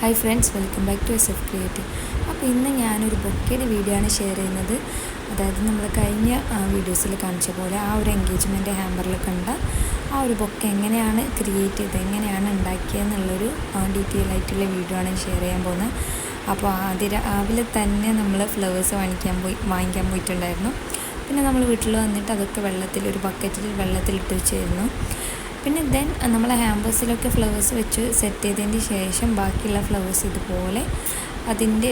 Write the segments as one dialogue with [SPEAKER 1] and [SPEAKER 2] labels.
[SPEAKER 1] Hi friends, welcome back to SF Creative. അപ്പോൾ ഇന്ന് ഞാനൊരു ബൊക്കയുടെ വീഡിയോ ആണ് ഷെയർ ചെയ്യുന്നത്. അതായത് നമ്മൾ കഴിഞ്ഞ വീഡിയോസിൽ കാണിച്ച പോലെ ആ ഒരു എൻഗേജ്മെൻറ്റ് ഹാമ്പറിൽ കണ്ട ആ ഒരു ബൊക്ക എങ്ങനെയാണ് ക്രിയേറ്റ് ചെയ്തത്, എങ്ങനെയാണ് ഉണ്ടാക്കിയതെന്നുള്ളൊരു ഡീറ്റെയിൽ ആയിട്ടുള്ള വീഡിയോ ആണ് ഷെയർ ചെയ്യാൻ പോകുന്നത്. അപ്പോൾ രാവിലെ തന്നെ നമ്മൾ ഫ്ലവേഴ്സ് വാങ്ങിക്കാൻ പോയിട്ടുണ്ടായിരുന്നു. പിന്നെ നമ്മൾ വീട്ടിൽ വന്നിട്ട് അതൊക്കെ ഒരു ബക്കറ്റിൽ വെള്ളത്തിലിട്ട് വെച്ചായിരുന്നു. പിന്നെ നമ്മൾ ഹാമ്പേഴ്സിലൊക്കെ ഫ്ലവേഴ്സ് വെച്ച് സെറ്റ് ചെയ്തതിന് ശേഷം ബാക്കിയുള്ള ഫ്ലവേഴ്സ് ഇതുപോലെ അതിൻ്റെ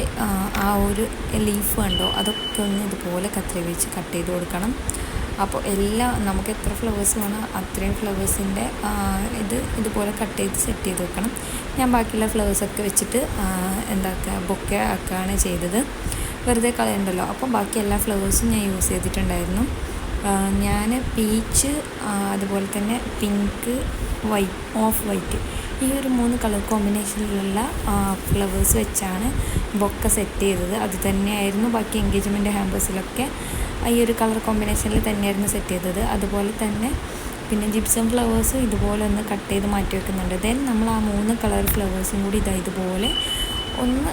[SPEAKER 1] ആ ഒരു ലീഫ് കണ്ടോ അതൊക്കെ ഒന്ന് ഇതുപോലെ കത്രി വെച്ച് കട്ട് ചെയ്ത് കൊടുക്കണം. അപ്പോൾ നമുക്ക് എത്ര ഫ്ലവേഴ്സ് വേണോ അത്രയും ഫ്ലവേഴ്സിൻ്റെ ഇതുപോലെ കട്ട് ചെയ്ത് സെറ്റ് ചെയ്ത് വെക്കണം. ഞാൻ ബാക്കിയുള്ള ഫ്ലവേഴ്സൊക്കെ വെച്ചിട്ട് ബൊക്ക ആക്കുകയാണ് ചെയ്തത്. വെറുതെ കളയണ്ടല്ലോ. അപ്പോൾ ബാക്കി എല്ലാ ഫ്ലവേഴ്സും ഞാൻ യൂസ് ചെയ്തിട്ടുണ്ടായിരുന്നു. ഞാൻ പീച്ച്, അതുപോലെ തന്നെ പിങ്ക്, ഓഫ് വൈറ്റ്, ഈ ഒരു 3 കളർ കോമ്പിനേഷനിലുള്ള ഫ്ലവേഴ്സ് വെച്ചാണ് ബൊക്ക സെറ്റ് ചെയ്തത്. അത് തന്നെയായിരുന്നു ബാക്കി എൻഗേജ്മെൻറ്റ് ഹാമ്പേഴ്സിലൊക്കെ ഈ ഒരു കളർ കോമ്പിനേഷനിൽ തന്നെയായിരുന്നു സെറ്റ് ചെയ്തത്. അതുപോലെ തന്നെ പിന്നെ ജിപ്സം ഫ്ലവേഴ്സ് ഇതുപോലെ ഒന്ന് കട്ട് ചെയ്ത് മാറ്റി വെക്കുന്നുണ്ട്. നമ്മൾ ആ 3 കളർ ഫ്ലവേഴ്സും കൂടി ഇതുപോലെ ഒന്ന്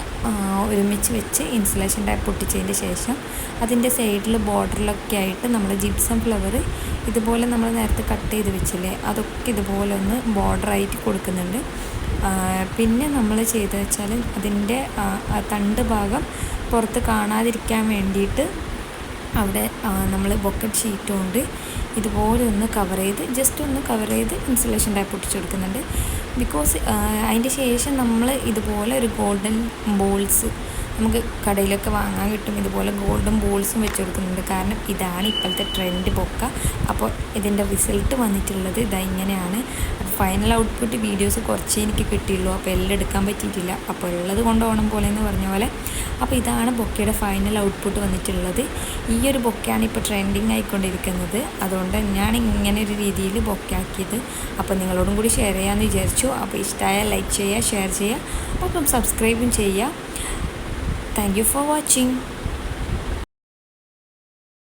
[SPEAKER 1] ഒരുമിച്ച് വെച്ച് ഇൻസുലേഷൻ ടാപ്പ് ഒട്ടിച്ചതിന് ശേഷം അതിൻ്റെ സൈഡിൽ ബോർഡറിലൊക്കെ ആയിട്ട് നമ്മൾ ജിപ്സം ഫ്ലവർ ഇതുപോലെ നമ്മൾ നേരത്തെ കട്ട് ചെയ്ത് വെച്ചില്ലേ അതൊക്കെ ഇതുപോലെ ഒന്ന് ബോർഡറായിട്ട് കൊടുക്കുന്നുണ്ട്. പിന്നെ നമ്മൾ ചെയ്ത് വെച്ചാൽ അതിൻ്റെ തണ്ട് ഭാഗം പുറത്ത് കാണാതിരിക്കാൻ വേണ്ടിയിട്ട് അവിടെ നമ്മൾ ബൊക്കറ്റ് ഷീറ്റ് കൊണ്ട് ഇതുപോലെ ഒന്ന് ജസ്റ്റ് ഒന്ന് കവർ ചെയ്ത് ഇൻസുലേഷൻ ടാപ്പ് ഒട്ടിച്ച് കൊടുക്കുന്നുണ്ട്. ബിക്കോസ് അതിൻ്റെ ശേഷം നമ്മൾ ഇതുപോലെ ഒരു ഗോൾഡൻ ബോൾസ് നമുക്ക് കടയിലൊക്കെ വാങ്ങാൻ കിട്ടും. ഇതുപോലെ ഗോൾഡൻ ബോൾസും വെച്ച് കൊടുക്കുന്നുണ്ട്. കാരണം ഇതാണ് ഇപ്പോഴത്തെ ട്രെൻഡ് ബൊക്ക. അപ്പോൾ ഇതിൻ്റെ റിസൾട്ട് വന്നിട്ടുള്ളത് ഇങ്ങനെയാണ്. അപ്പോൾ ഫൈനൽ ഔട്ട്പുട്ട് വീഡിയോസ് കുറച്ചേ എനിക്ക് കിട്ടിയുള്ളൂ. അപ്പോൾ എല്ലാം എടുക്കാൻ പറ്റിയിട്ടില്ല. അപ്പോൾ ഉള്ളത് കൊണ്ട് ഓണം പോലെ എന്ന് പറഞ്ഞ പോലെ. അപ്പോൾ ഇതാണ് ബൊക്കയുടെ ഫൈനൽ ഔട്ട്പുട്ട് വന്നിട്ടുള്ളത്. ഈ ഒരു ബൊക്കയാണ് ഇപ്പോൾ ട്രെൻഡിങ് ആയിക്കൊണ്ടിരിക്കുന്നത്. അതുകൊണ്ട് ഞാൻ ഇങ്ങനെ ഒരു രീതിയിൽ ബൊക്ക ആക്കിയത്. അപ്പോൾ നിങ്ങളോടും കൂടി ഷെയർ ചെയ്യാമെന്ന് വിചാരിച്ചു. അപ്പോൾ ഇഷ്ടമായാൽ ലൈക്ക് ചെയ്യുക, ഷെയർ ചെയ്യുക, അപ്പം സബ്സ്ക്രൈബും ചെയ്യുക. Thank you for watching.